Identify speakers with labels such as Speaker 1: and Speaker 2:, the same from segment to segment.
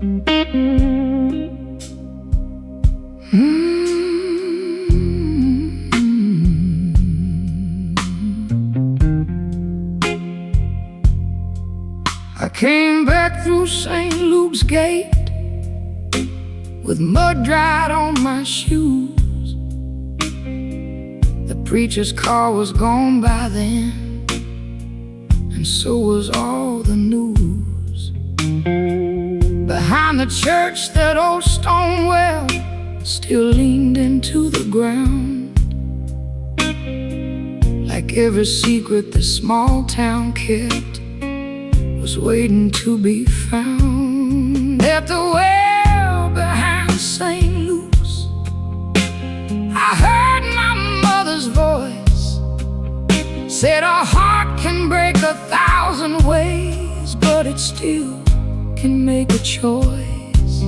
Speaker 1: I came back through St. Luke's gate with mud dried on my shoes. The preacher's car was gone by then, and so was all the news. Behind the church, that old stone well still leaned into the ground, like every secret this small town kept was waiting to be found. At the well behind St. Luke's, I heard my mother's voice, said a heart can break 1,000 ways, but it still can make a choice.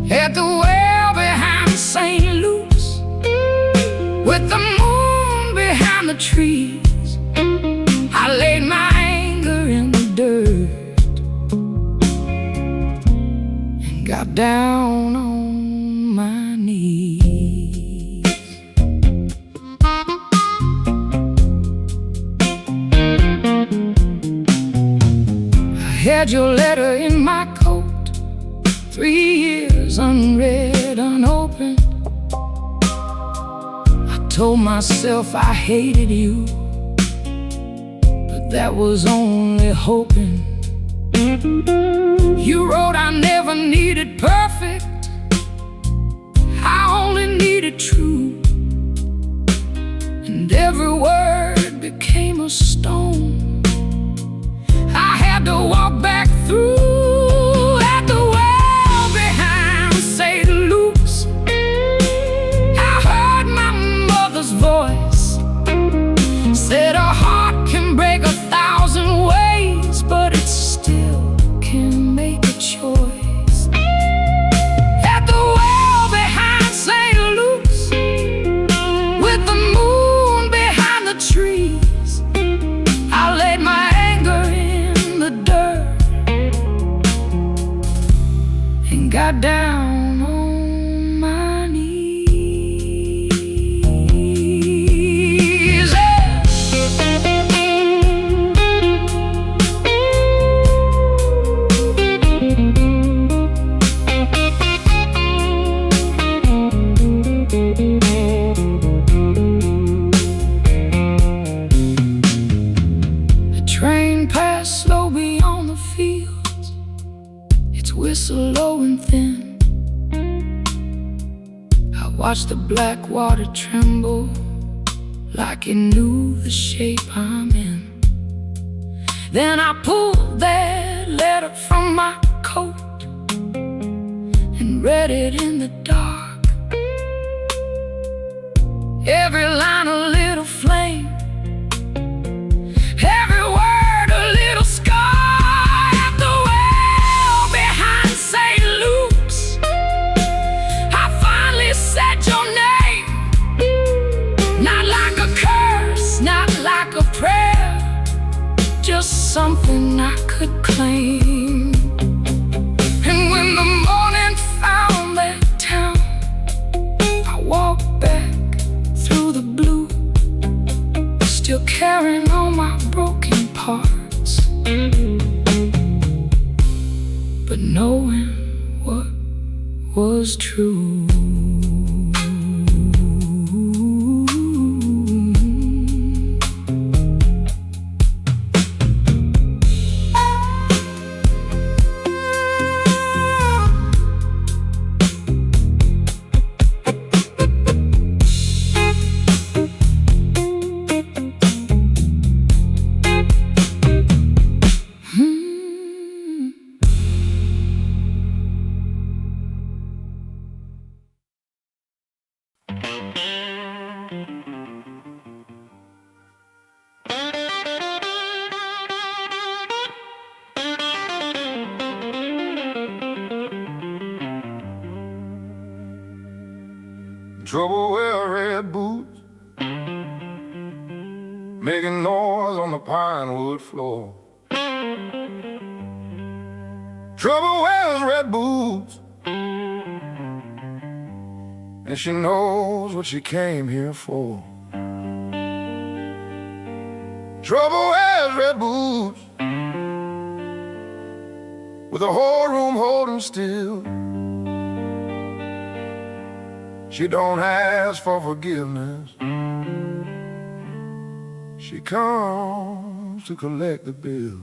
Speaker 1: At the well behind St. Luke's, with the moon behind the trees, I laid my anger in the dirt and got down on my knees. I had your letter in my coat, 3 years unread, unopened. I told myself I hated you, but that was only hoping. You wrote I never needed perfect, I only needed true. And every word became a stone I had to walk back through. At the well behind St. Luke's, I heard my mother's voice, said a heart can break 1,000 ways, but it still can make a choice. At the well behind St. Luke's, with the moon behind the trees, I laid my anger in the dirt and got down on my knees. The train passed slow beyond the fields, its whistle low and thin. I watched the black water tremble like it knew the shape I'm in. Then I pulled that letter from my coat and read it in the dark. Every line a little flame, every word a little scar. At the well behind St. Luke's, I finally said your name, not like a curse, not like a prayer, just something I could claim. And when the morning found that town, I walked back through the blue, still carrying all my broken parts, but knowing what was true.
Speaker 2: Trouble wear red boots, making noise on the pine wood floor. Trouble wears red boots, and she knows what she came here for. Trouble wears red boots, with the whole room holding still. She don't ask for forgiveness, she comes to collect the bill.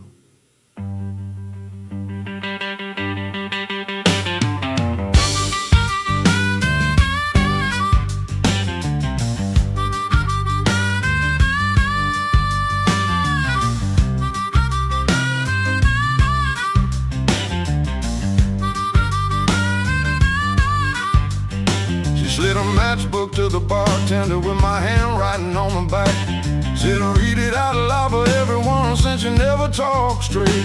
Speaker 2: Slid a matchbook to the bartender with my handwriting on my back. Said I read it out loud for everyone since you never talk straight.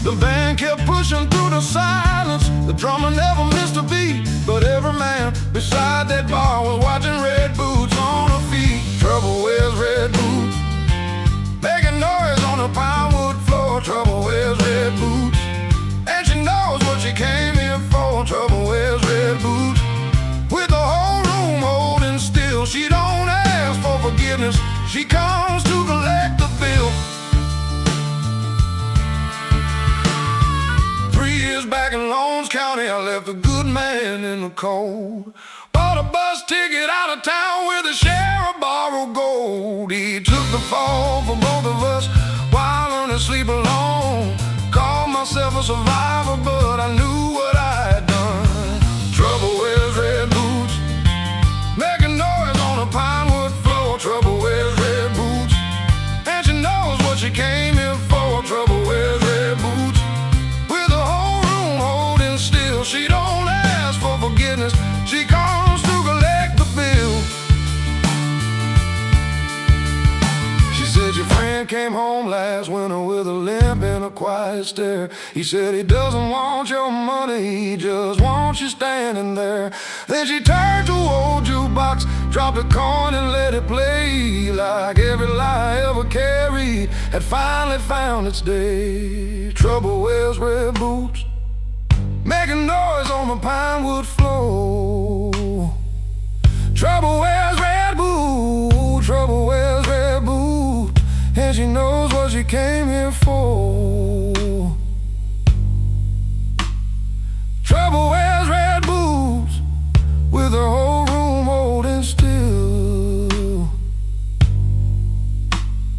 Speaker 2: The band kept pushing through the silence. The drummer never missed a beat, but every man beside that bar was watching red boots on her feet. Trouble wears red boots, making noise on the pine wood floor. Trouble wears red boots, and she knows what she came here for. Trouble wears red boots, with the whole room holding still. She don't ask for forgiveness, she comes to collect the bill. 3 years back in Lowndes County, I left a good man in the cold. Bought a bus ticket out of town with a share of borrowed gold. He took the fall for both of us while learning to sleep alone. Called myself a survivor, but I knew what I had done. Trouble wears red boots, making noise on the pine wood floor. Trouble wears red boots, and she knows what she came here for. Trouble wears red boots, with the whole room holding still. She don't ask for forgiveness, she comes to collect the bill. She said your friend came home last winter with a limp and a quiet stare. He said he doesn't want your money, he just wants you standing there. Then she turned to an old jukebox, dropped a coin and let it play. Like every lie ever carried had finally found its day. Trouble wears red boots, making noise on the pine wood floor. Trouble wears red boots, trouble wears red boots, and she knows what she came here for. Trouble wears red boots, with her whole room holding still.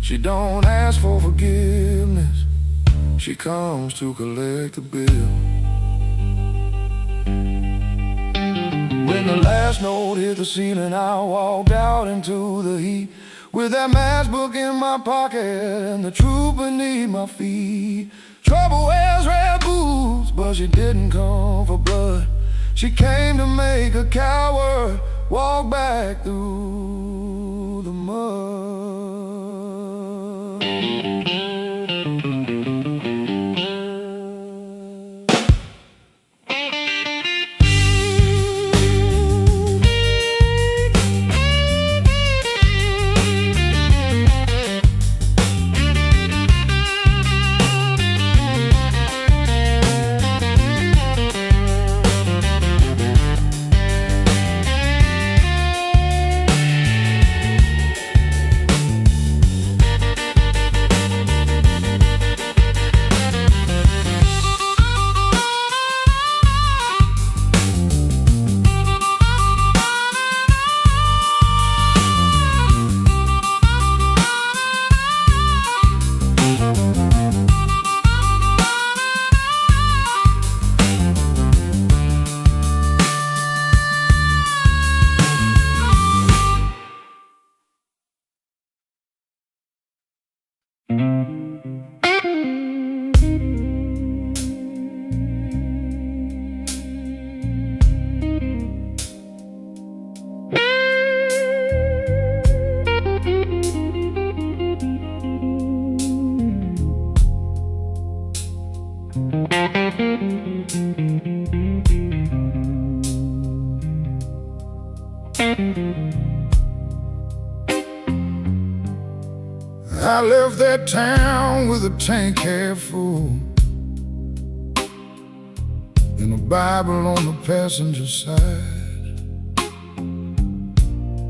Speaker 2: She don't ask for forgiveness, she comes to collect the bill. When the last note hit the ceiling, I walked out into the heat, with that matchbook in my pocket and the truth beneath my feet. Trouble wears red boots, but she didn't come for blood. She came to make a coward walk back through the mud. I left that town with a tank half full. and a Bible on the passenger side.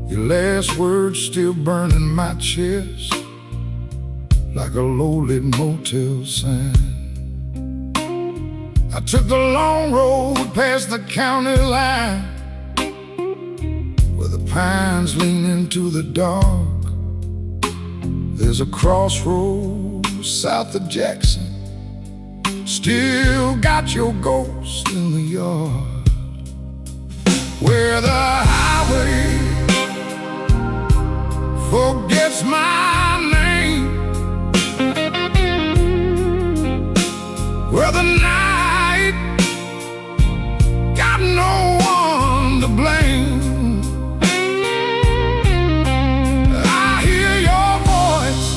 Speaker 2: Your last words still burn in my chest like a low-lit motel sign. I took the long road past the county line, where the pines lean into the dark. There's a crossroads south of Jackson, still got your ghost in the yard, where the highway forgets my name, where the night got no one to blame. I hear your voice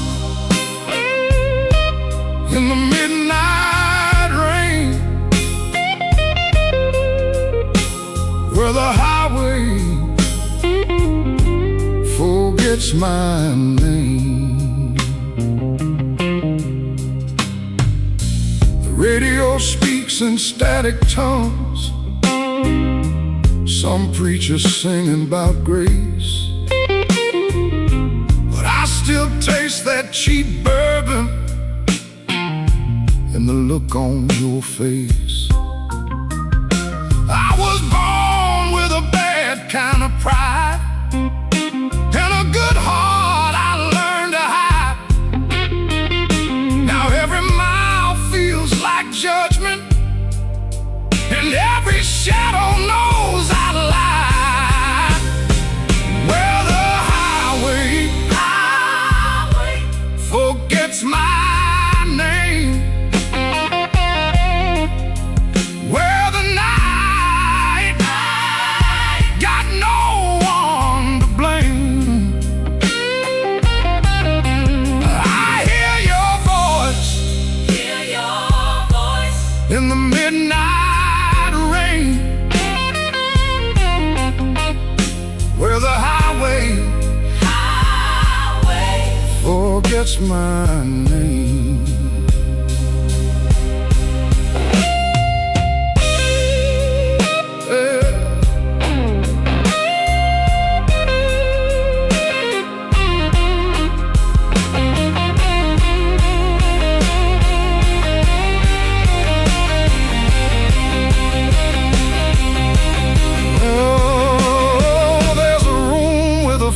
Speaker 2: in the midnight rain, where the highway forgets my name. The radio speaks in static tongues, some preachers singing about grace, but I still taste that cheap bourbon and the look on your face. I was born with a bad kind of pride and a good heart I learned to hide. Now every mile feels like judgment, and every shadow knows I lied. Where the highway forgets my name, where the night got no one to blame. I hear your voice in the midnight rain, where the highway forgets my name.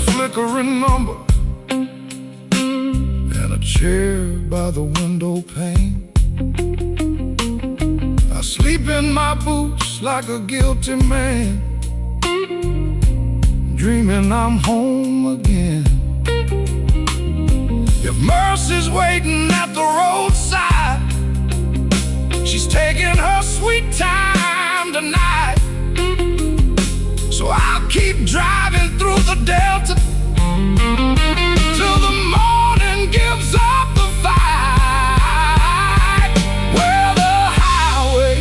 Speaker 2: Flickering number and a chair by the window pane. I sleep in my boots like a guilty man, dreaming I'm home again. If Mercy's waiting at the roadside, she's taking her sweet time tonight. So I'll keep driving through the Delta till the morning gives up the fight, where the highway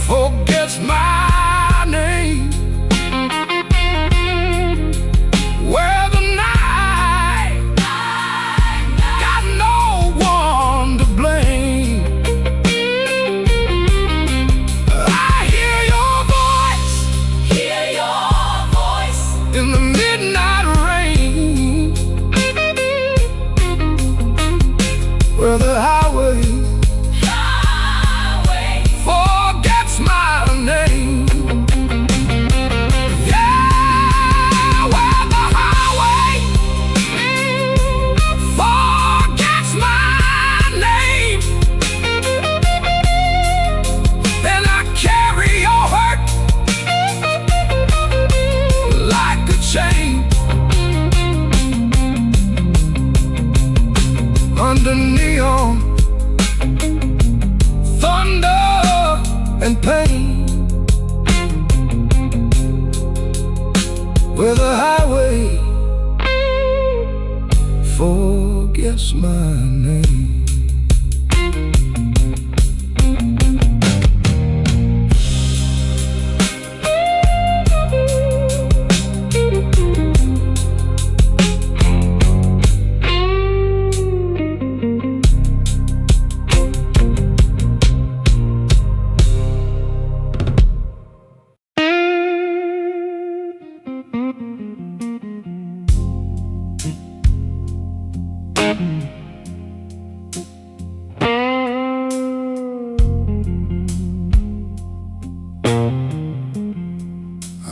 Speaker 2: forgets my name, where the night got no one to blame. I hear your voice in the midnight rain, where the highway forgets my name. Yeah, where the highway forgets my name, and I carry your hurt like a chain. Under neon, thunder and pain, where the highway forgets my name.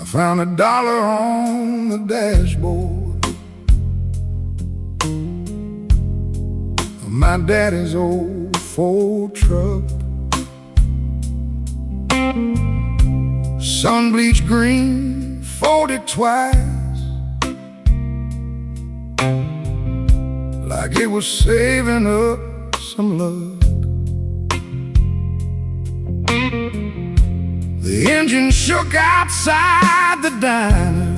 Speaker 2: found $1 on the dashboard of my daddy's old Ford truck. Sun bleached green, folded twice, like it was saving up some luck. The engine shook outside the diner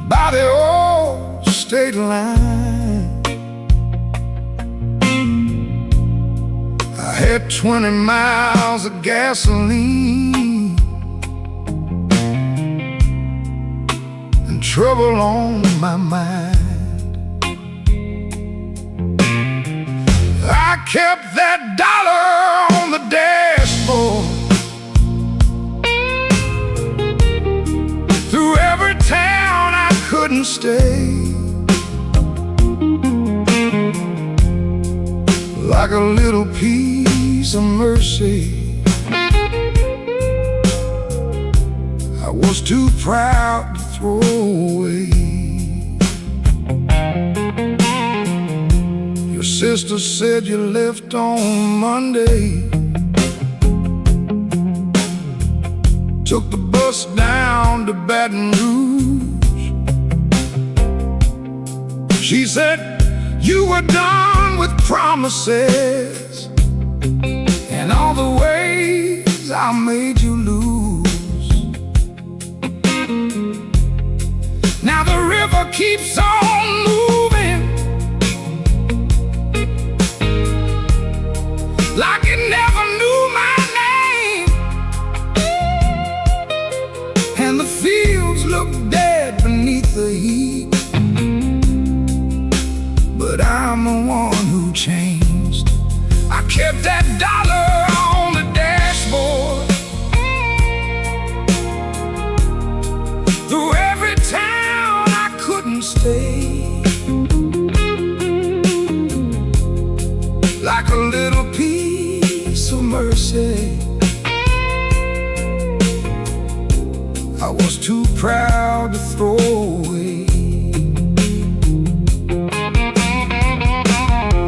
Speaker 2: by the old state line. I had 20 miles of gasoline and trouble on my mind. I kept that $1 on the dashboard through every town I couldn't stay, like a little piece of mercy I was too proud to throw away. Your sister said you left on Monday, took the bus down to Baton Rouge. She said you were done with promises and all the ways I made you lose. Now the river keeps on moving like it never knew my name, and the fields look dead beneath the heat, but I'm the one who changed. I kept that $1 on the dashboard through every town I couldn't stay, like a little piece of mercy I was too proud to throw away.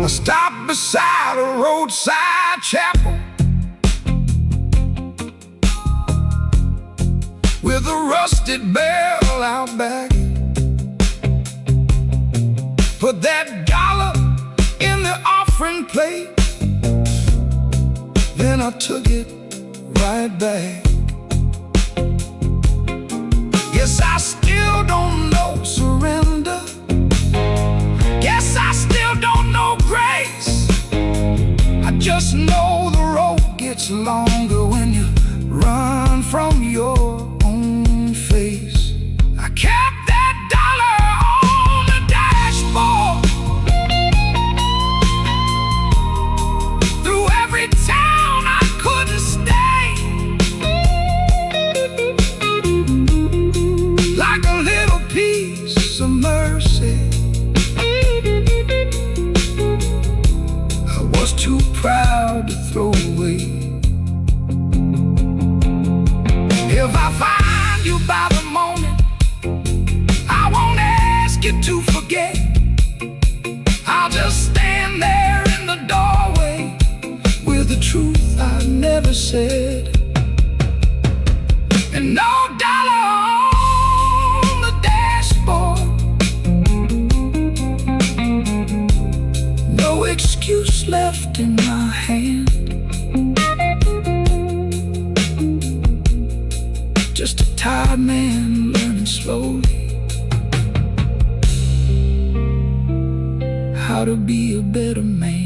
Speaker 2: I stopped beside a roadside chapel with a rusted bell out back. Put that $1 in the offering plate, then I took it right back. Guess I still don't know surrender. Guess I still don't know grace. I just know the road gets longer when you run from your own face. I kept that $1 on the dashboard through every town I couldn't stay, like a little piece of mercy I was too proud to throw away. If I find you by the morning, I won't ask you to forget. I'll just stand there in the doorway with the truth I never said, and no $1 on the dashboard, no excuse left in my hand, just a tired man learning slowly how to be a better man.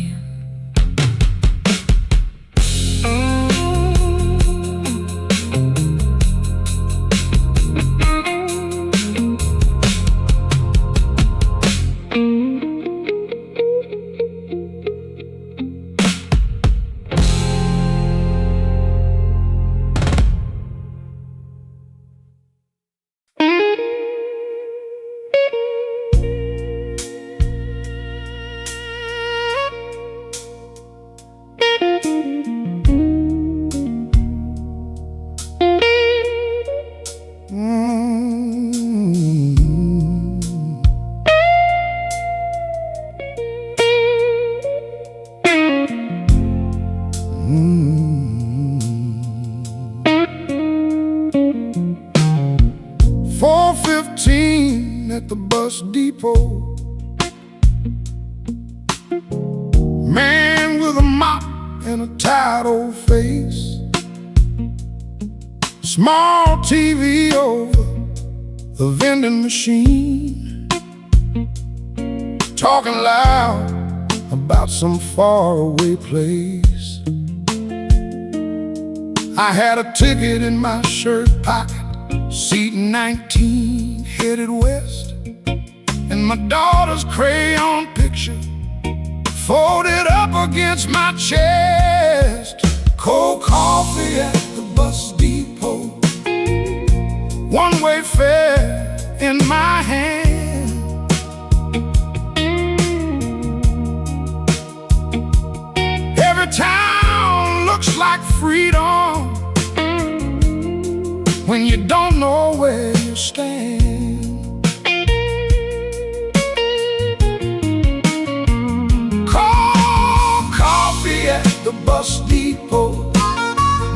Speaker 2: the bus depot. Man with a mop and a tired old face, small TV over the vending machine, talking loud about some faraway place. I had a ticket in my shirt pocket, seat 19, headed west, and my daughter's crayon picture folded up against my chest. Cold coffee at the bus depot, one-way fare in my hand. Every town looks like freedom when you don't know where you stand. Cold coffee at the bus depot,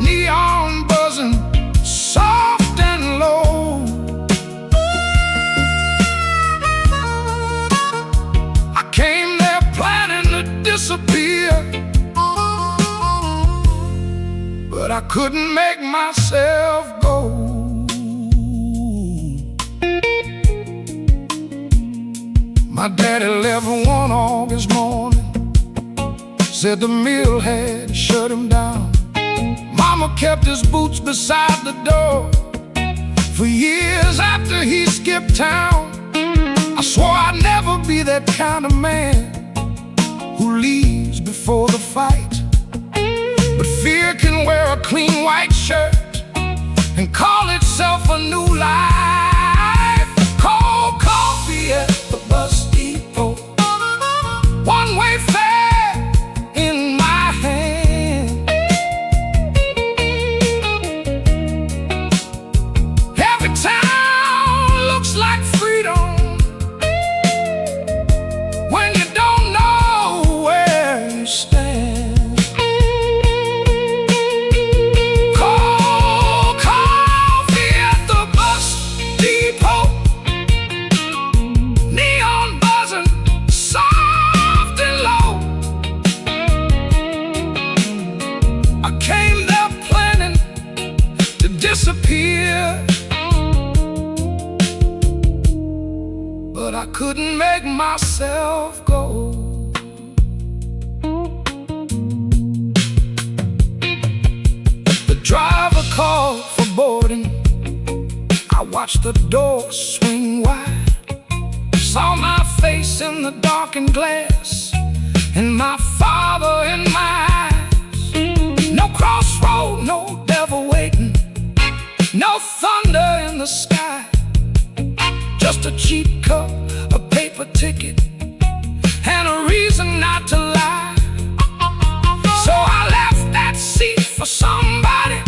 Speaker 2: neon buzzing soft and low. I came there planning to disappear, but I couldn't make myself go. My daddy left one August morning, said the mill had shut him down. Mama kept his boots beside the door for years after he skipped town. I swore I'd never be that kind of man who leaves before the fight, but fear can wear a clean white shirt and call itself a new life. Cold coffee at the bus depot, one-way fare in my hand. Every town looks like freedom when you don't know where you stand. Cold coffee at the bus depot, neon buzzing soft and low. I came there planning to disappear, but I couldn't make myself go. The driver called for boarding. I watched the door swing wide, saw my face in the darkened glass and my father in my eyes. No crossroad, no devil waiting, no thunder in the sky, just a cheap cup, a paper ticket, and a reason not to lie. So I left that seat for somebody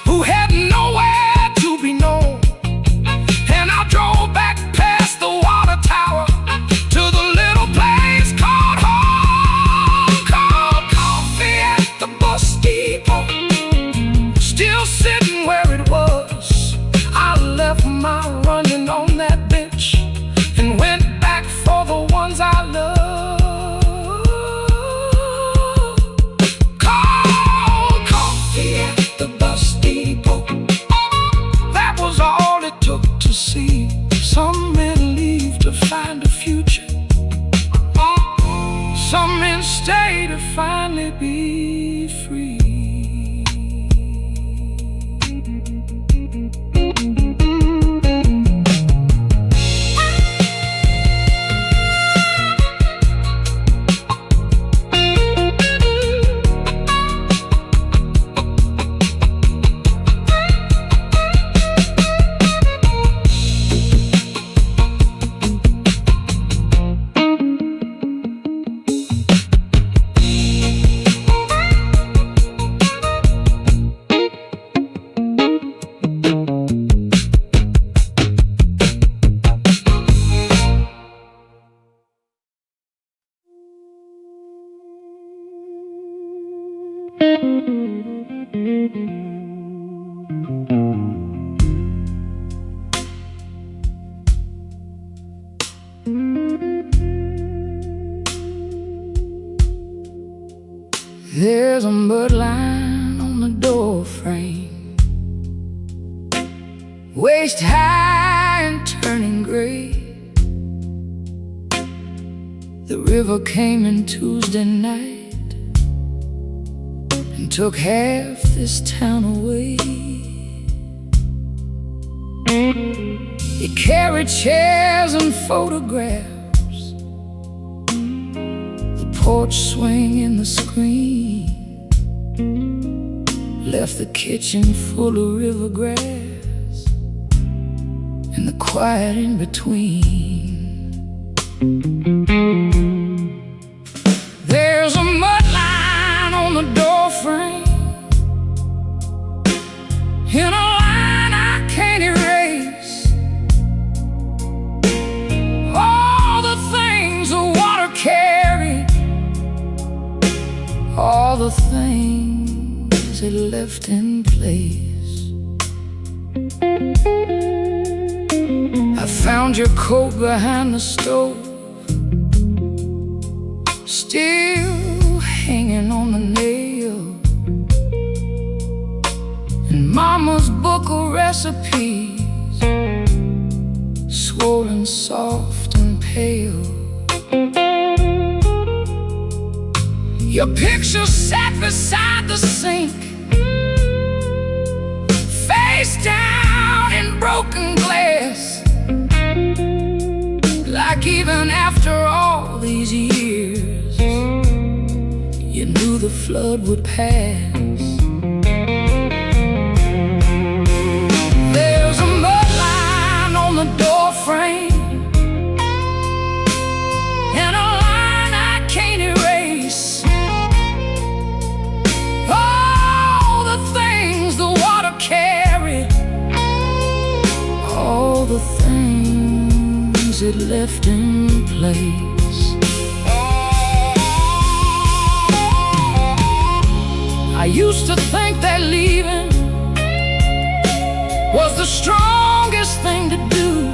Speaker 2: who had nowhere to be known, and I drove back past the water tower to the little place called home. Cold coffee at the bus depot, still sitting where it was. I left my running on that bench and went back for the ones I love. Cold coffee at the bus depot, that was all it took to see some men leave to find a future. Some men stay to finally be free.
Speaker 1: There's a mud line on the door frame, waist high and turning gray. The river came in Tuesday night and took half this town away. It carried chairs and photographs, the porch swing and the screen, left the kitchen full of river grass and the quiet in between. There's a mud line on the door frame, in a line I can't erase. All the things the water carried, all the things it left in place. I found your coat behind the stove, still hanging on the nail, and Mama's book of recipes, swollen, soft and pale. Your picture sat beside the sink, face down in broken glass, like even after all these years, you knew the flood would pass. There's a mud line on the door frame, and a line I can't erase. All the things the water carried, all the things it left in place. I used to think that leaving was the strongest thing to do,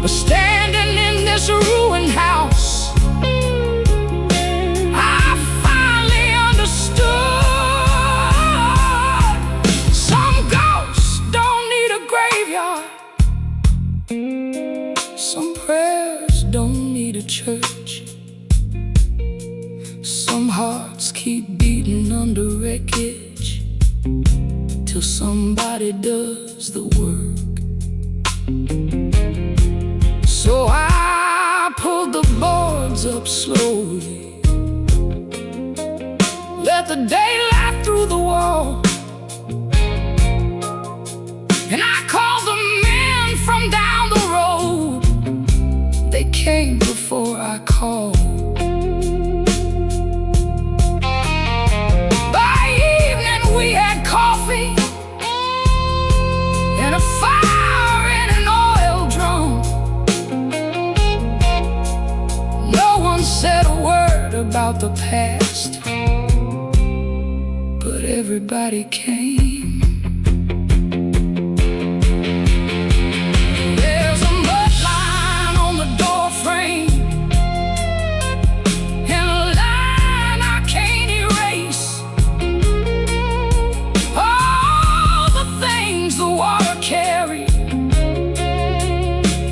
Speaker 1: but standing in this ruined house, I finally understood. Some ghosts don't need a graveyard, some prayers don't need a church, some hearts keep beating under wreckage till somebody does the work. So I pulled the boards up slowly, let the daylight through the wall, and I called the men from down the road. They came before I called. We had coffee and a fire in an oil drum. No one said a word about the past, but everybody came. There's a mud line on the door frame, and a line I can't erase. The water carried,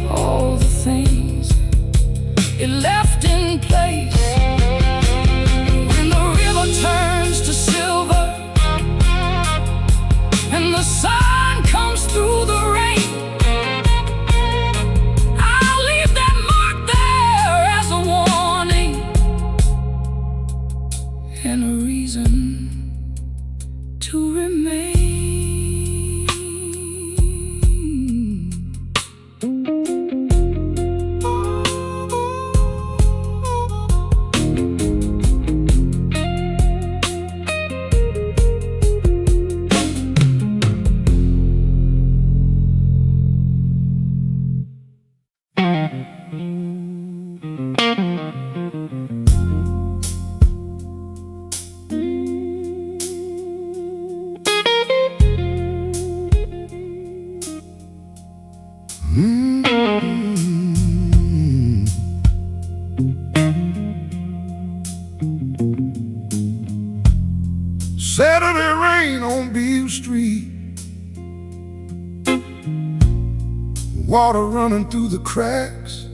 Speaker 1: all the things it left in place. When the river turns to silver
Speaker 2: Saturday rain on Beale Street, water running through the cracks.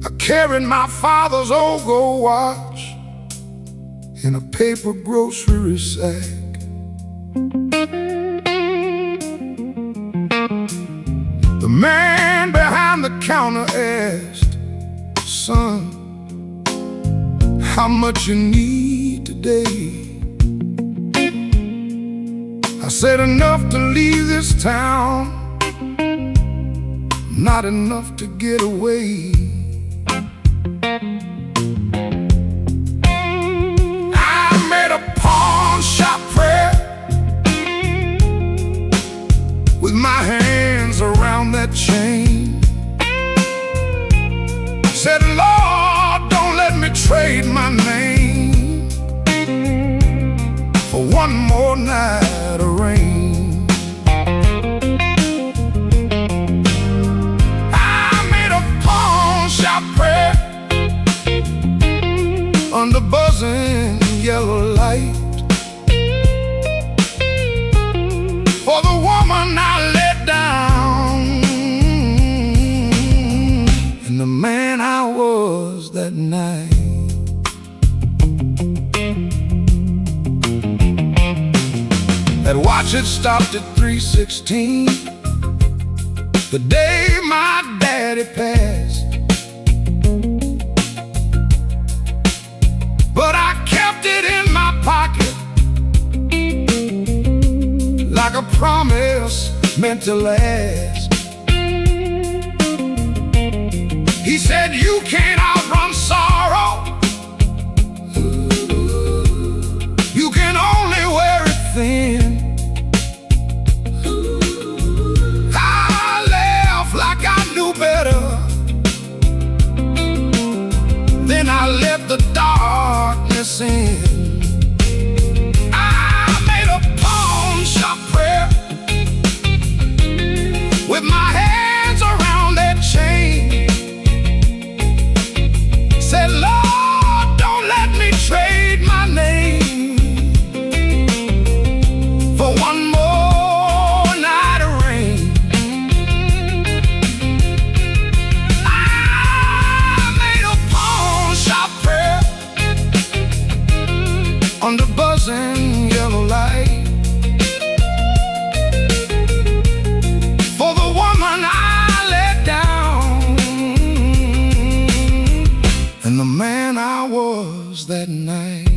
Speaker 2: I carried my father's old gold watch in a paper grocery sack. The man behind the counter asked, "Son, how much you need today?" I said, "Enough to leave this town, not enough to get away." I made a pawn shop prayer with my hands around that chain. Said, "Lord, don't let me trade my name for one more night of rain." I made a pawn shop prayer under buzzing yellow light for the woman I let down and the man I was that night. That watch had stopped at 3:16, the day my daddy passed. But I kept it in my pocket like a promise meant to last. He said, "You can't outrun sorrow, you can only wear it thin." I laughed like I knew better, then I let the darkness in. I made a pawn shop prayer with my hands around that chain. Said, "Lord, don't let me trade my name for one more night of rain." I made a pawn shop prayer under buzzing yellow light for the woman I let down and the man I was that night.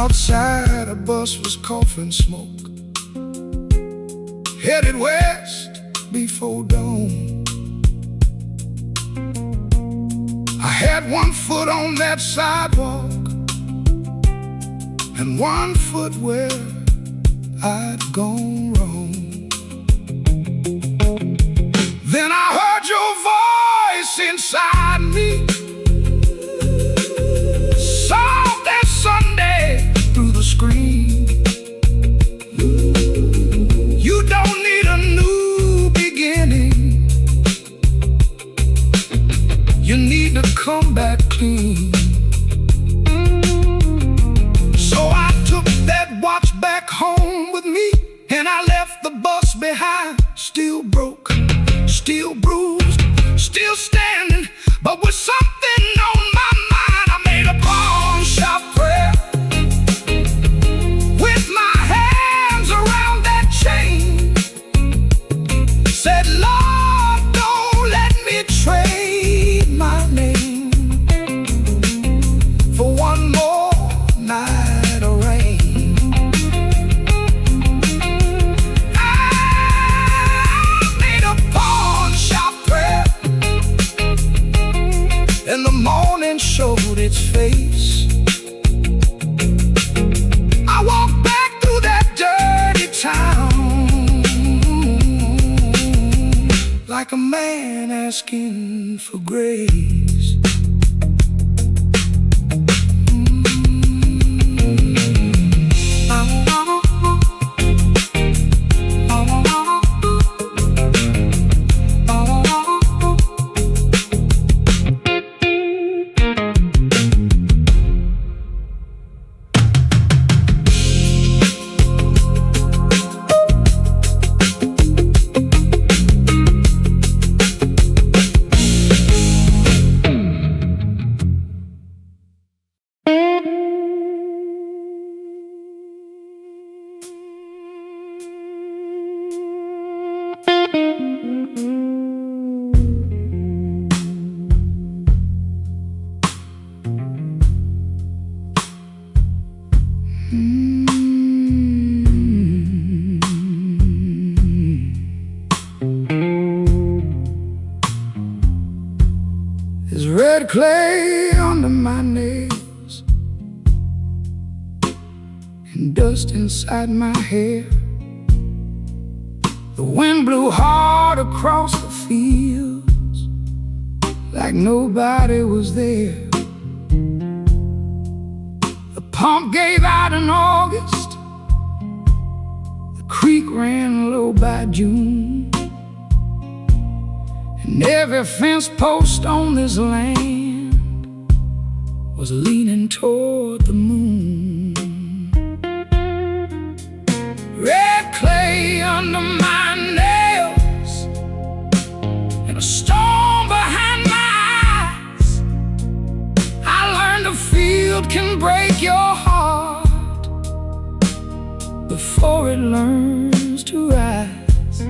Speaker 2: Outside, a bus was coughing smoke, headed west before dawn. I had one foot on that sidewalk and one foot where I'd gone wrong. Then I heard your voice inside me, soft as Sunday through the screen. You don't need a new beginning, you need to come back clean. So I took that watch back home with me, and I left the bus behind, still broke, still bruised, still standing, but with something on my mind. I made a pawn shop prayer with my hands around that chain. Said, "Lord, don't let me trade my name for one more night of rain." I made a pawn shop prayer and the morning showed its face. I walked back through that dirty town like a man asking for grace.
Speaker 1: There's red clay under my nails and dust inside my hair. The wind blew hard across the fields like nobody was there. The pump gave out in August, the creek ran low by June, and every fence post on this land was leaning toward the moon. Red clay under my nails and a storm behind my eyes. I learned a field can break your heart before it learns to rise.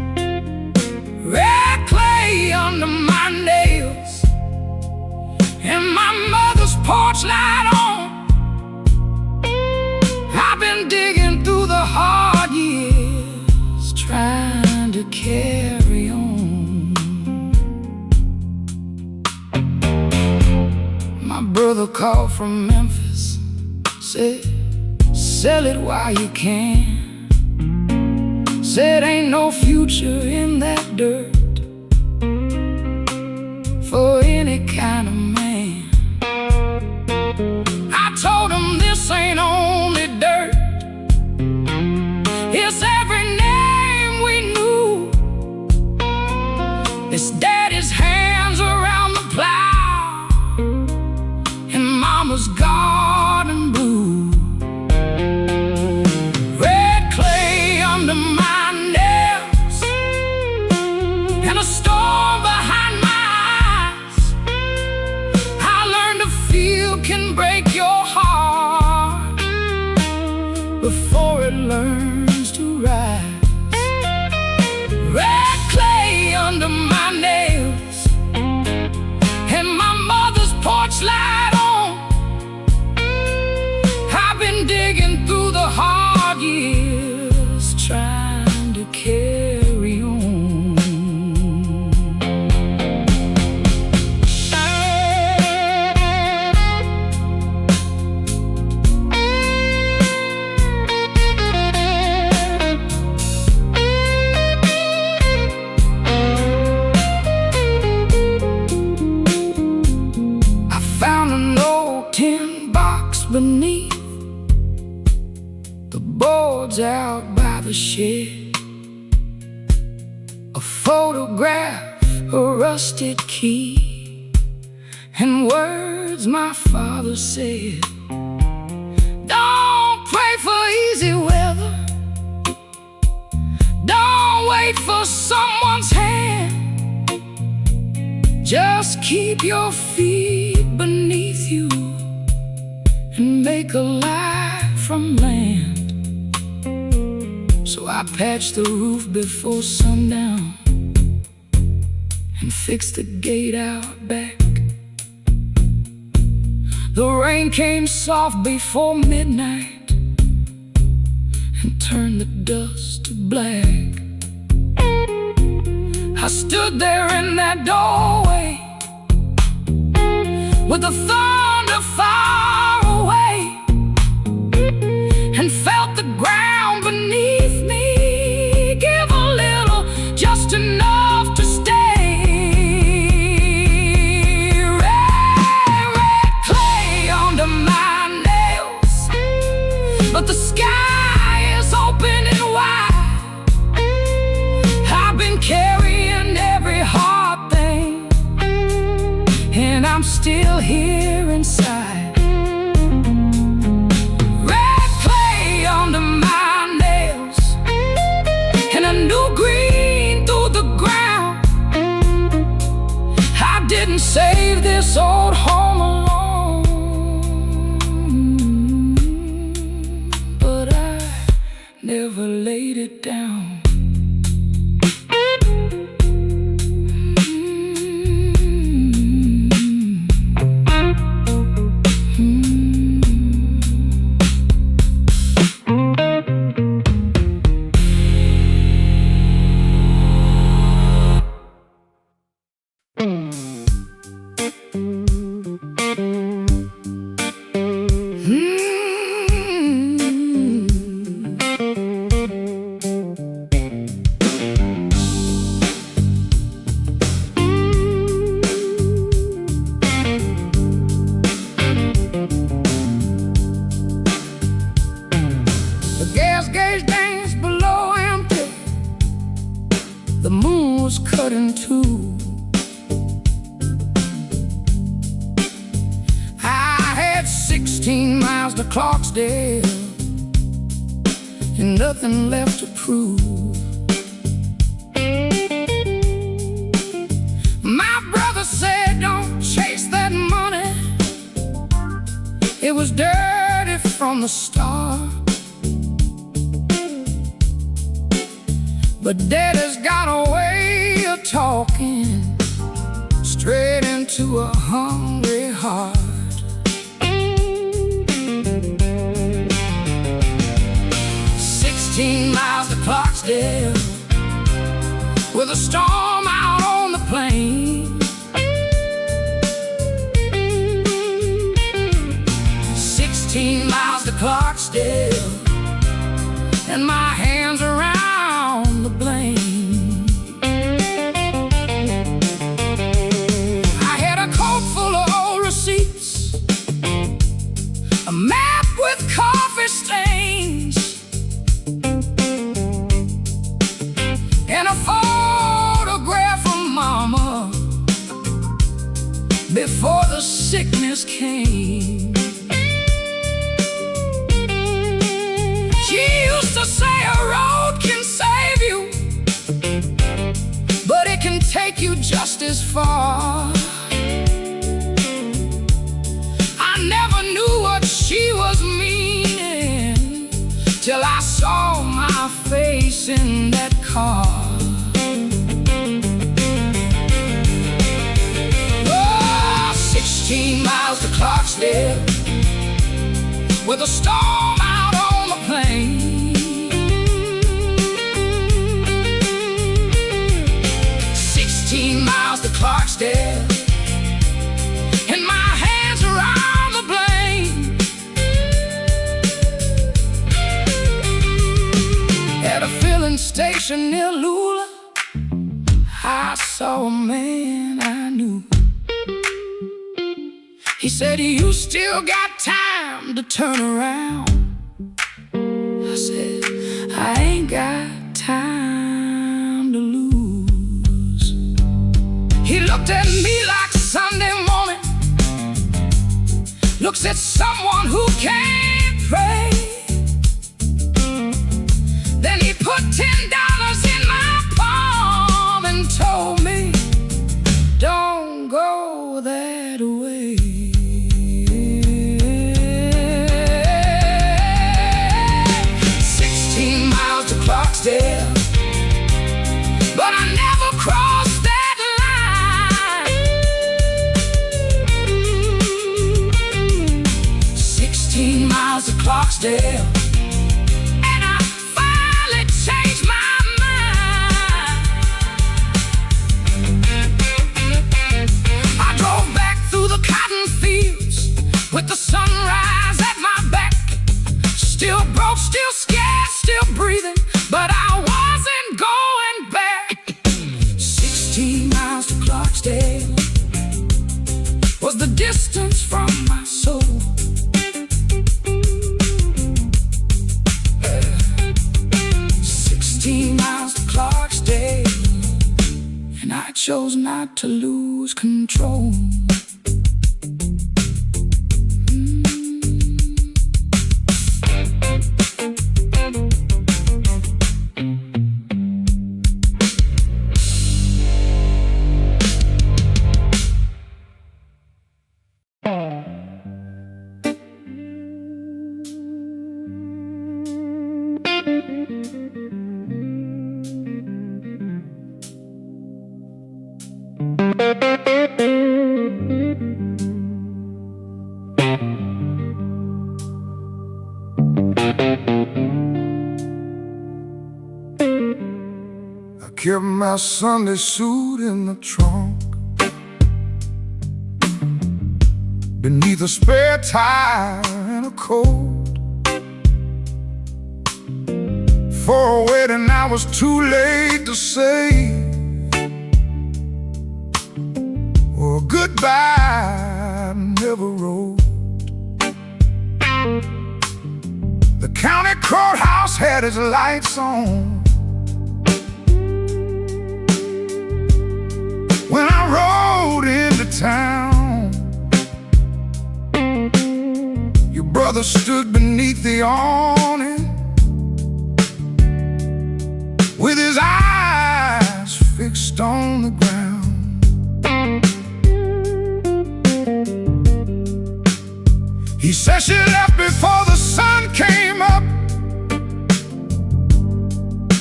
Speaker 1: Red clay under my nails and my mother's porch light on. I've been digging through the hard years, trying to carry on. My brother called from Memphis, said, sell it while you can. Said ain't no future in that dirt for any kind of man. I told him this ain't only dirt, it's every name we knew. It's daddy's hands around the plow and mama's garden blue. Red clay under my nails and a storm behind my eyes. I learned a field can break your heart before it learns to rise. Red clay under my nails and my mother's porch light on. I've been digging through the hard years, trying to carry on. I found an old tin box beneath the boards out by the shed, a photograph, a rusted key, and words my father said. Don't pray for easy weather, don't wait for someone's hand. Just keep your feet beneath you and make a life from land. So I patched the roof before sundown and fixed the gate out back. The rain came soft before midnight and turned the dust to black. I stood there in that doorway with the thunder far away and felt the ground beneath me give a little, just enough to stay. Red clay under my nails, but the sky is open and wide. I've been carrying every hard thing, and I'm still here inside. Red clay under my nails and a new green through the ground. I didn't save this old home alone, but I never laid it down. the moon was cut in two. I had 16 miles to Clarksdale and nothing left to prove. My brother said, don't chase that money, it was dirty from the start. But Daddy's got a way of talking straight into a hungry heart. 16 miles to Clarksdale with a storm out on the plain. 16 miles to Clarksdale and my hands around the blame. I had a coat full of old receipts, a map with coffee stains, and a photograph of Mama before the sickness came. She used to say a road can save you, but it can take you just as far. I never knew what she was meaning till I saw my face in that car. Oh, 16 miles to Clarksdale with a storm out on the plain. 16 miles to Clarksdale and my hands around the blame. At a filling station near Lula, I saw a man I knew. He said, you still got time to turn around. I said, I ain't got time to lose. He looked at me like Sunday morning looks at someone who can't pray. Then he put $10 in my palm and told me, don't go that way. 16 miles to Clarksdale, but I never crossed that line. 16 miles to Clarksdale, and I finally changed my mind. I drove back through the cotton fields with the sunrise at my back. Still broke, still scared, still breathing, but I wasn't going back. 16 miles to Clarksdale was the distance from my soul. 16 miles to Clarksdale, and I chose not to lose control.
Speaker 2: I kept my Sunday suit in the trunk beneath a spare tire and a coat. For a wedding I was too late to say, or goodbye I never wrote. The county courthouse had its lights on, brother stood beneath the awning with his eyes fixed on the ground. He said she left before the sun came up,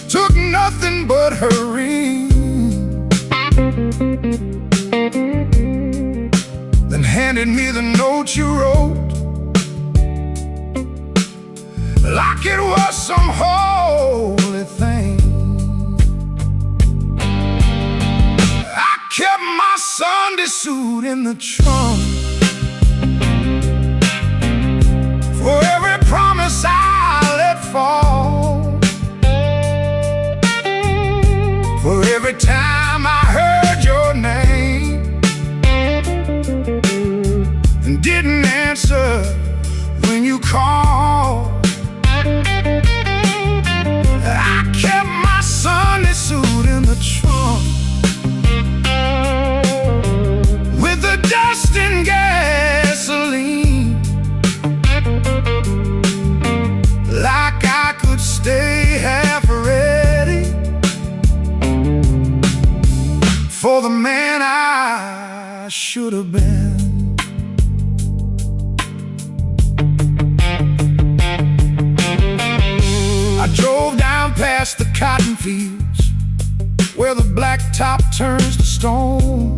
Speaker 2: took nothing but her ring, then handed me the note you wrote like it was some holy thing. I kept my Sunday suit in the trunk. For every promise I let fall, for every time I heard your name and didn't answer when you called, I kept my Sunday suit in the trunk with the dust and gasoline, like I could stay half ready for the man I should have been. I drove down past the cotton fields where the blacktop turns to stone.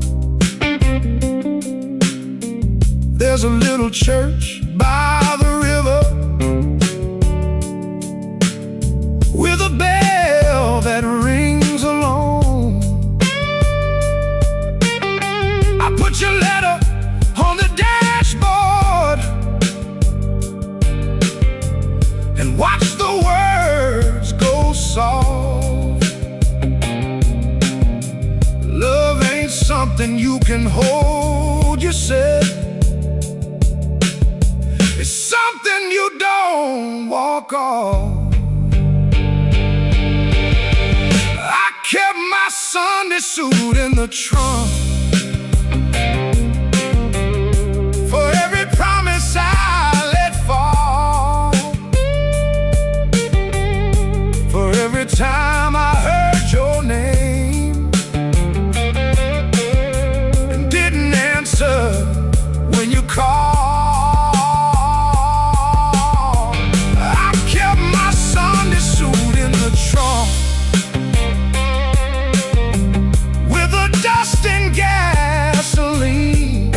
Speaker 2: There's a little church by the river with a bell that rings alone. I put your letter on the dashboard and watched the words go soft. Love ain't something you can hold, you said. It's something you don't walk off. I kept my Sunday suit in the trunk. For every promise I let fall, for every time I heard your name and didn't answer when you called, I kept my Sunday suit in the trunk with the dust and gasoline,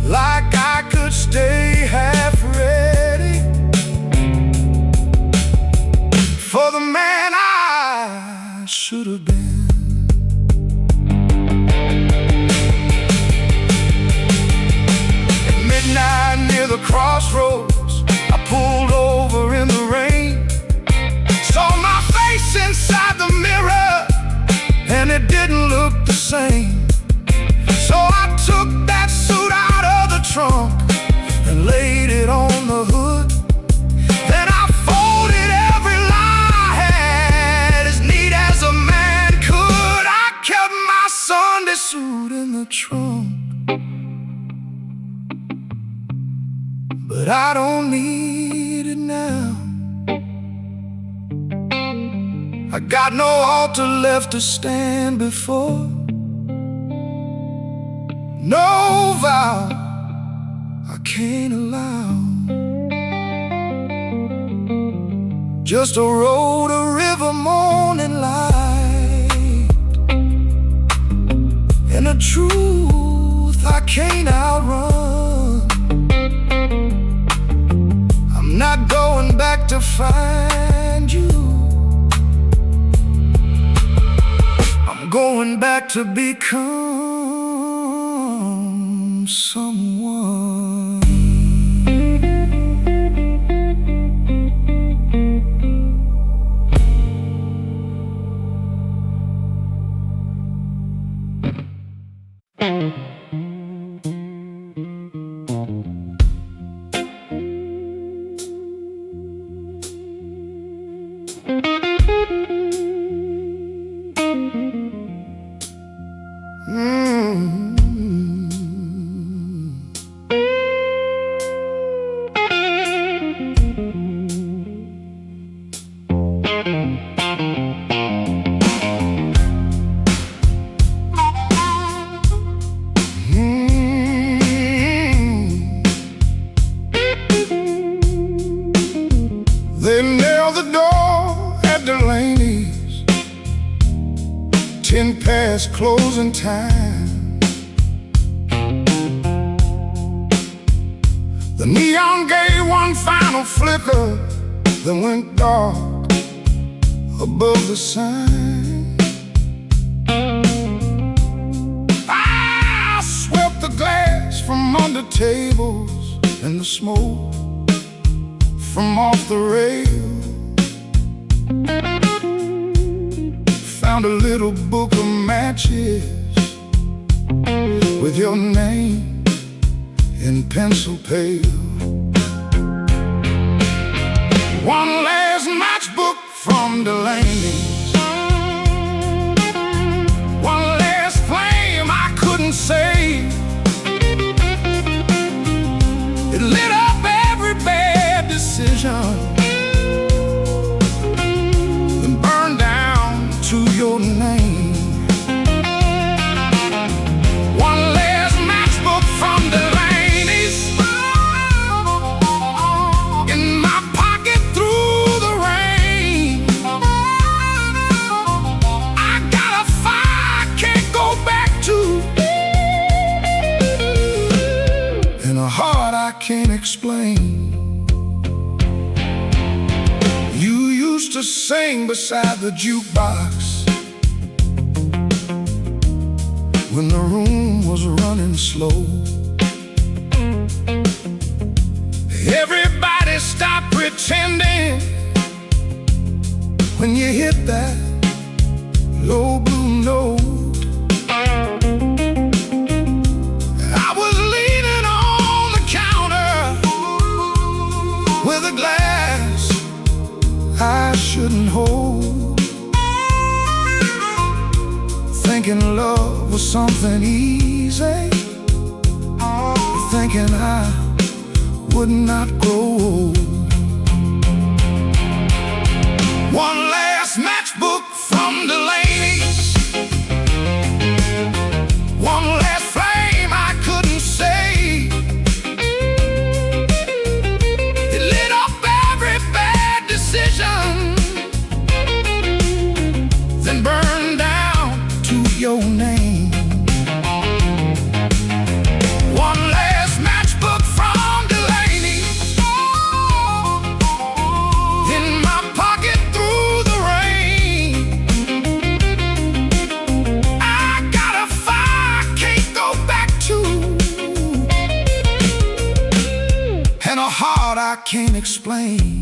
Speaker 2: like I could stay half ready for the man I should have been. At midnight near the crossroads, I pulled over in the rain, saw my face inside the mirror, and it didn't look the same. So I took that suit out of the trunk and laid it on the hood. Then I folded every lie I had as neat as a man could. I kept my Sunday suit in the trunk, but I don't need it now. I got no altar left to stand before, no vow I can't allow, just a road, a river, morning light, and a truth I can't outrun. I'm not going back to find you, I'm going back to become someone. 10 past closing time. The neon gave one final flicker, then went dark above the sign. I swept the glass from under tables and the smoke from off the rail. Found a little book of matches with your name in pencil pale. One last matchbook from Delaney's, one last flame I couldn't save. It lit up every bad decision, then burned down to your name. One last matchbook from Delaney's, in my pocket through the rain. I got a fire I can't go back to, and a heart I can't explain. You used to sing beside the jukebox when the room was running slow. Everybody stopped pretending when you hit that low blue note. I was leaning on the counter with a glass I shouldn't hold, thinking love was something easy, thinking I would not grow old. One last matchbook from Delaney's, one last flame I couldn't save. It lit up every bad decision, then burned down to your name. One last matchbook from Delaney's, in my pocket through the rain. I got a fire I can't go back to, and a heart I can't explain.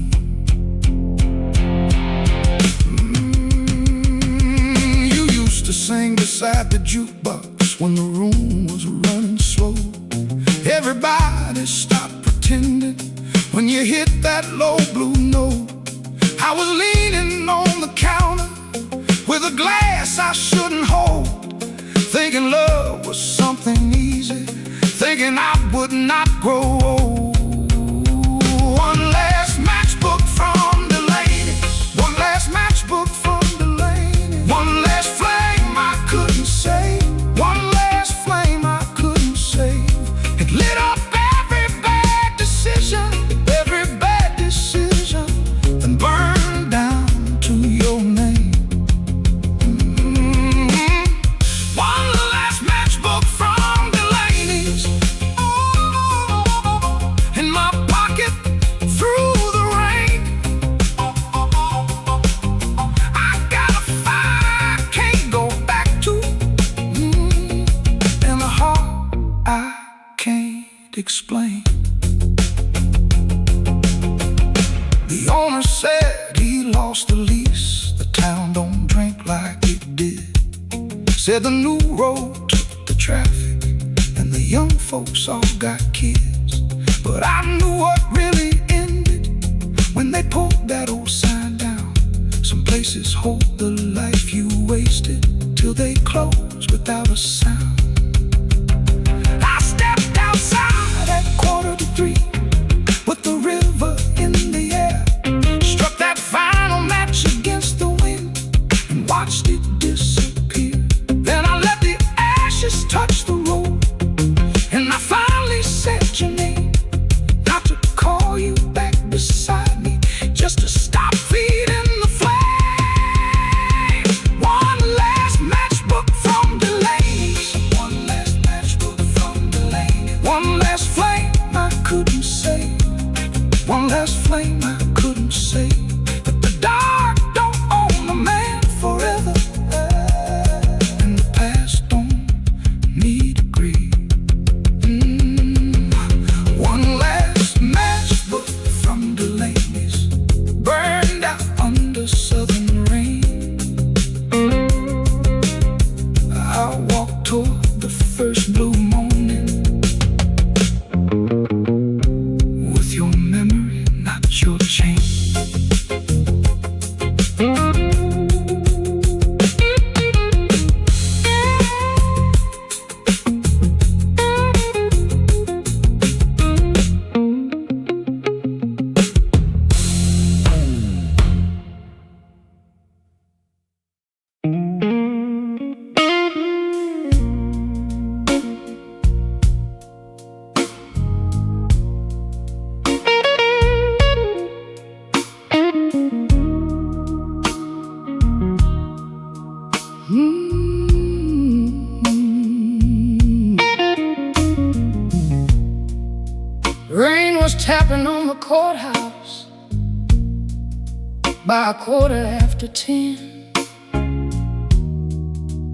Speaker 2: Sing beside the jukebox when the room was running slow. Everybody stopped pretending when you hit that low blue note. I was leaning on the counter with a glass I shouldn't hold, thinking love was something easy, thinking I would not grow old. One last matchbook from Delaney's, one last matchbook from Delaney's, one last flame I couldn't save, one last flame I couldn't save. It lit up every bad decision, then burned down to your name. One last matchbook from Delaney's, in my pocket through the rain. I got a fire I can't go back to, and a heart I can't explain. The owner said he lost the lease, the town don't drink like it did. Said the new road took the traffic, and the young folks all got kids. But I knew what really ended when they pulled that old sign down. Some places hold the life you wasted till they close without a sound. I stepped outside at 2:45 with the river in the air, struck that final match against the wind and watched it disappear. Then I let the ashes touch the road, and I finally said your name, not to call you back beside me, just to stop feeding the flame. One last match
Speaker 1: Rain was tapping on the courthouse by 10:15.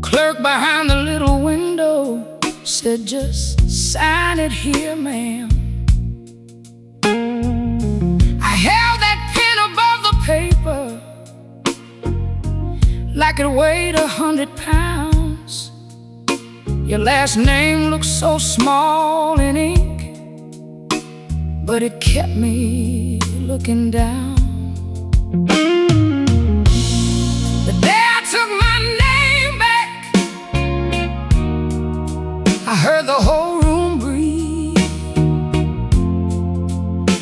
Speaker 1: Clerk behind the little window said, "Just sign it here, ma'am." I held that pen above the paper like it weighed 100 pounds. Your last name looked so small in ink, but it kept me looking down. The day I took my name back, I heard the whole room breathe,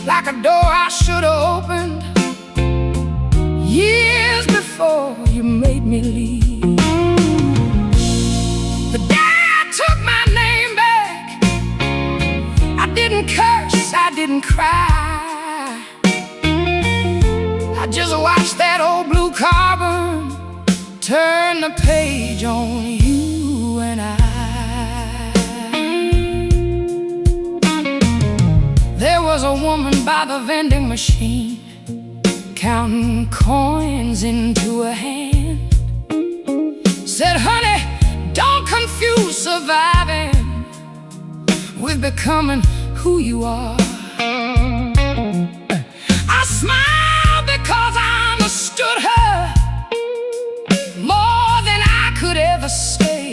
Speaker 1: like a door I should have opened years before you made me leave. The day I took my name back, I didn't curse, I didn't cry. I just watched that old blue car burn, turn the page on you and I. There was a woman by the vending machine, counting coins into her hand. Said, "Honey, don't confuse surviving with becoming who you are." I smiled because I understood her more than I could ever say.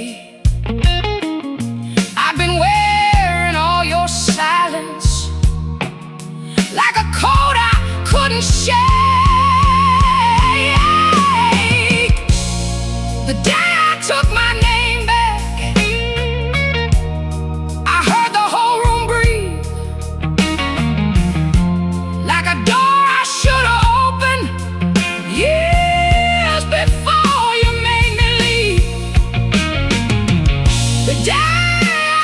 Speaker 1: I've been wearing all your silence like a coat I couldn't shake. The day I took my name back, I heard the whole room breathe, like a door I should have opened years before you made me leave. The day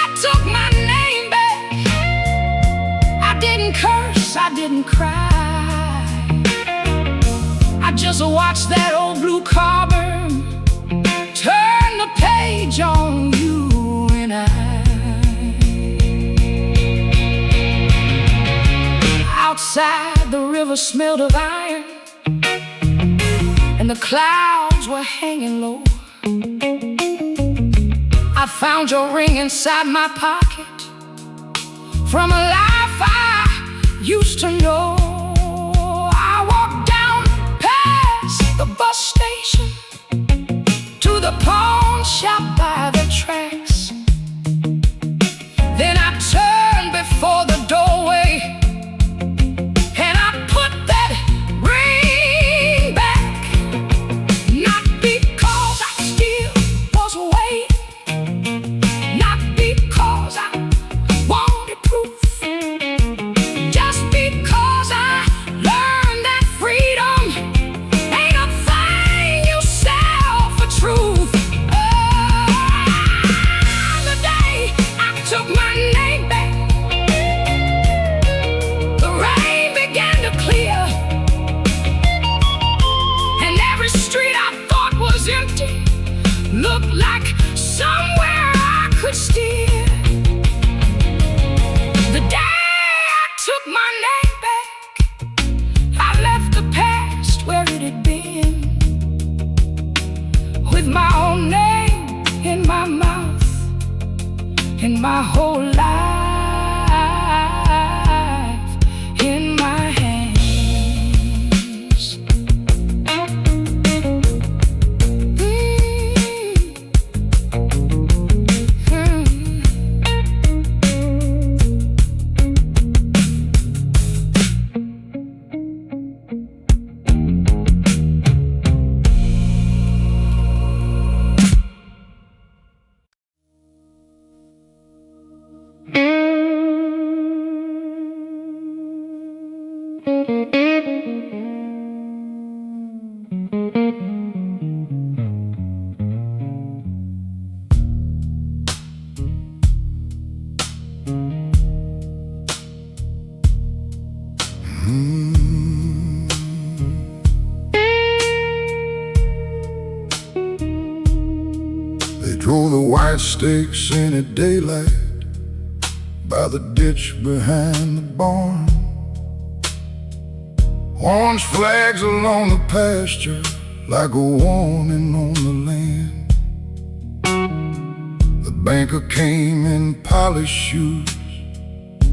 Speaker 1: I took my name back, I didn't curse, I didn't cry. I just watched that old blue car burn, turn the page on you and I. Outside, the river smelled of iron, and the clouds were hanging low. I found your ring inside my pocket from a life I used to know. I walked down past the bus station to the pawn shop by the tracks. Then I turned before the doorway and I put that ring back, not because I still was waiting, not because I wanted proof, just because I learned that freedom ain't a thing you sell for truth. The day I took my name back, the rain began to clear, and every street I thought was empty looked like somewhere I could steer. The day I took my name back, I left the past where it had been, with my own name in my mouth and my whole life in my hands.
Speaker 2: drove the white stakes in at daylight by the ditch behind the barn. Orange flags along the pasture like a warning on the land. The banker came in polished shoes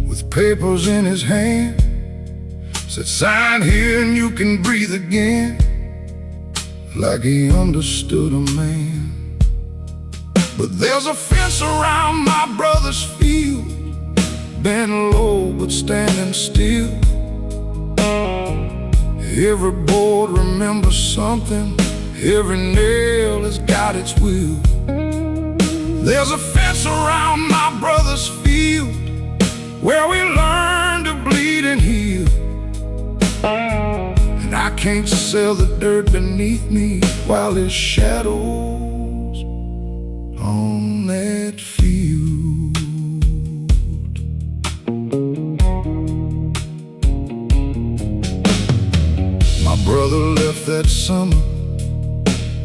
Speaker 2: with papers in his hand. Said, sign here and you can breathe again. Like he understood a man. But there's a fence around my brother's field, bent low but standing still. Every board remembers something, every nail has got its will. There's a fence around my brother's field where we learn to bleed and heal. And I can't sell the dirt beneath me while there's shadows on that field. My brother left that summer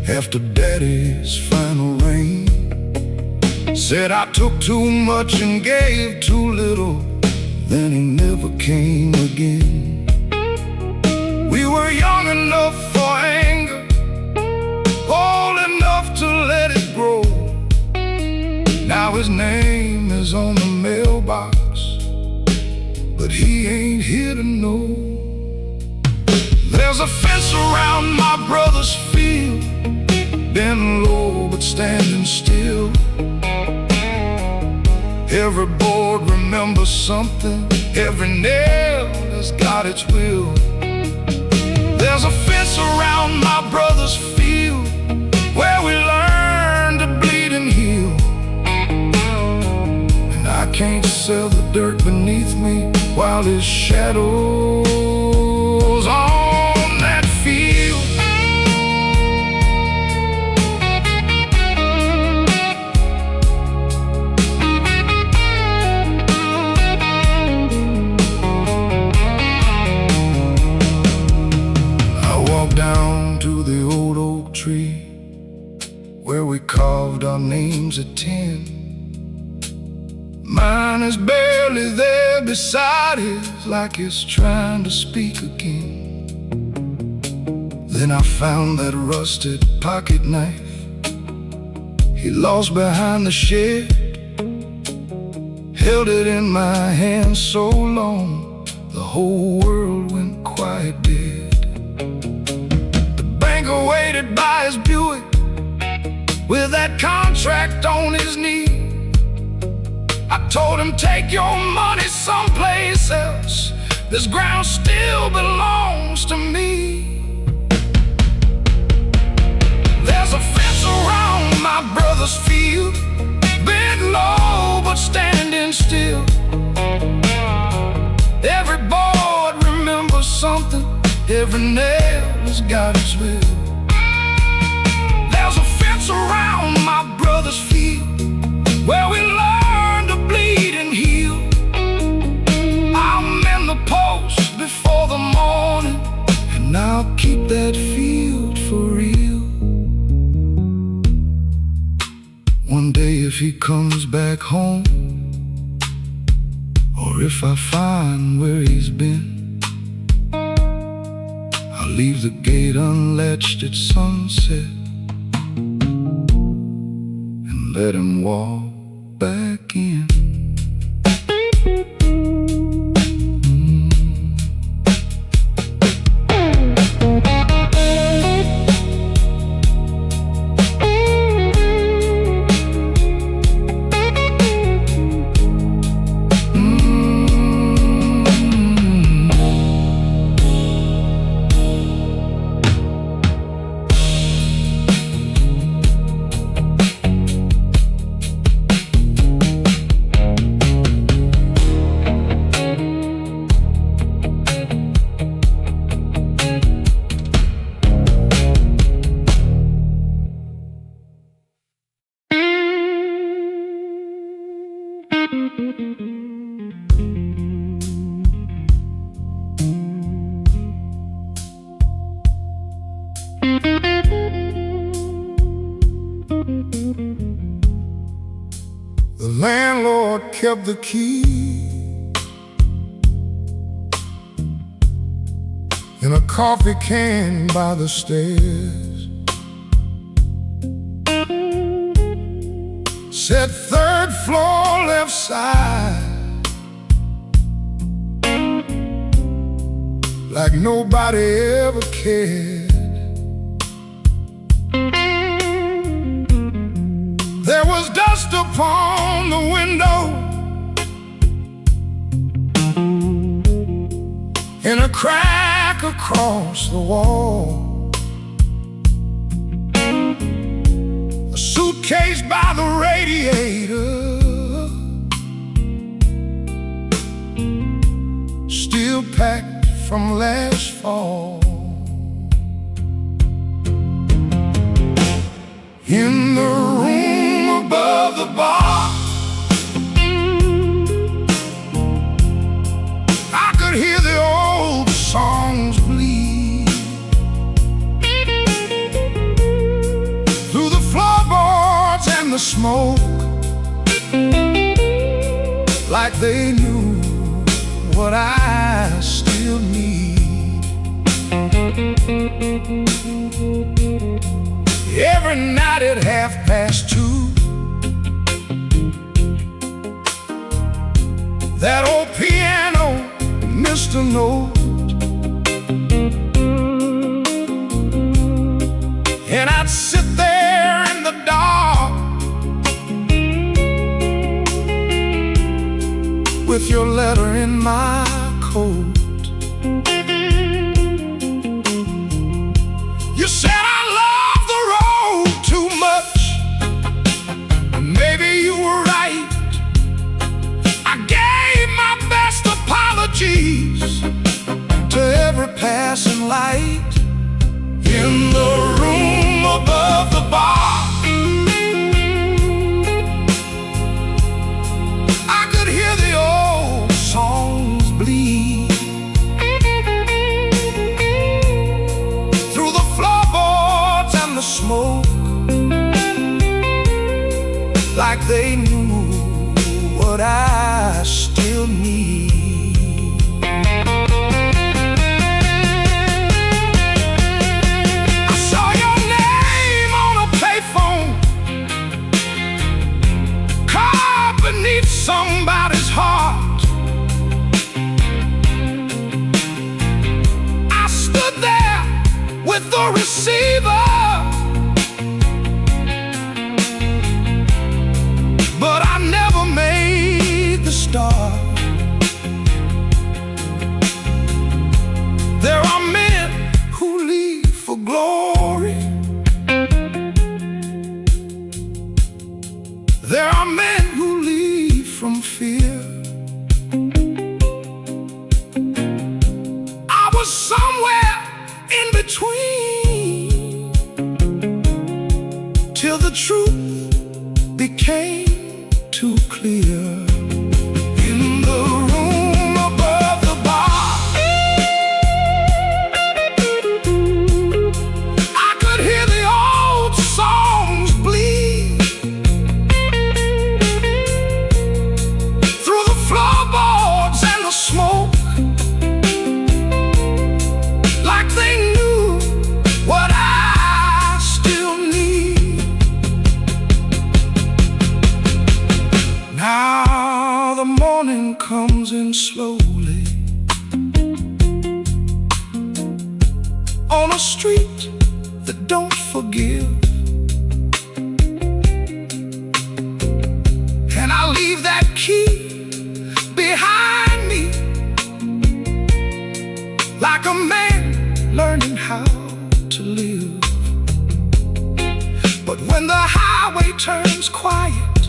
Speaker 2: after Daddy's final rain. Said I took too much and gave too little, then he never came again. We were young enough for anger, old enough to let it grow. Now his name is on the mailbox, but he ain't here to know. There's a fence around my brother's field, bent low but standing still. Every board remembers something, every nail has got its will. There's a fence around my brother's field where we learn to bleed and heal. And I can't sell the dirt beneath me while there's shadows on that field. Down to the old oak tree where we carved our names at 10. Mine is barely there beside his, like he's trying to speak again. Then I found that rusted pocket knife he lost behind the shed. Held it in my hand so long, the whole world went quiet dead. Waited by his Buick with that contract on his knee. I told him, take your money someplace else, this ground still belongs to me. There's a fence around my brother's field, bent low but standing still. Every board remembers something, every nail has got its will. There's a fence around my brother's field where we learn to bleed and heal. I'll mend the post before the morning, and I'll keep that field for real. One day if he comes back home, or if I find where he's been, I'll leave the gate unlatched at sunset and let him walk back in. landlord kept the key in a coffee can by the stairs. Said third floor left side, like nobody ever cared. There was dust upon the window and a crack across the wall. A suitcase by the radiator, still packed from last fall. In the room above the bar, I could hear the old songs bleed through the floorboards and the smoke, like they knew what I still need. Every night at 2:30, that old piano missed a note, and I'd sit there in the dark with your letter in my coat. You said I love the road too much, and maybe you were right. I gave my best apologies to every passing light. In the room above the bar, I could hear the old songs bleed through the floorboards and the smoke, like they knew what I still need. I saw your name on a payphone, carved beneath somebody's heart. I stood there with the receiver, but I never made the start. There are men who leave for glory. There are men who leave from fear. I was somewhere in between, till the truth became too clear. In the room above the bar, I could hear the old songs bleed through the floorboards and the smoke, like they knew what I still need. Now the morning comes in slowly on a street that don't forgive, and I leave that key behind me, like a man learning how to live. But when the highway turns quiet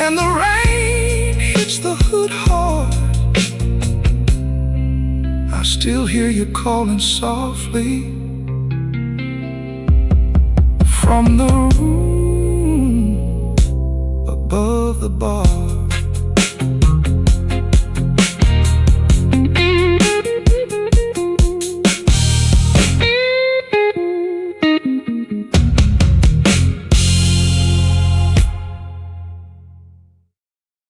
Speaker 2: and the rain hits the hood hard, I still hear you calling softly from the room above the bar.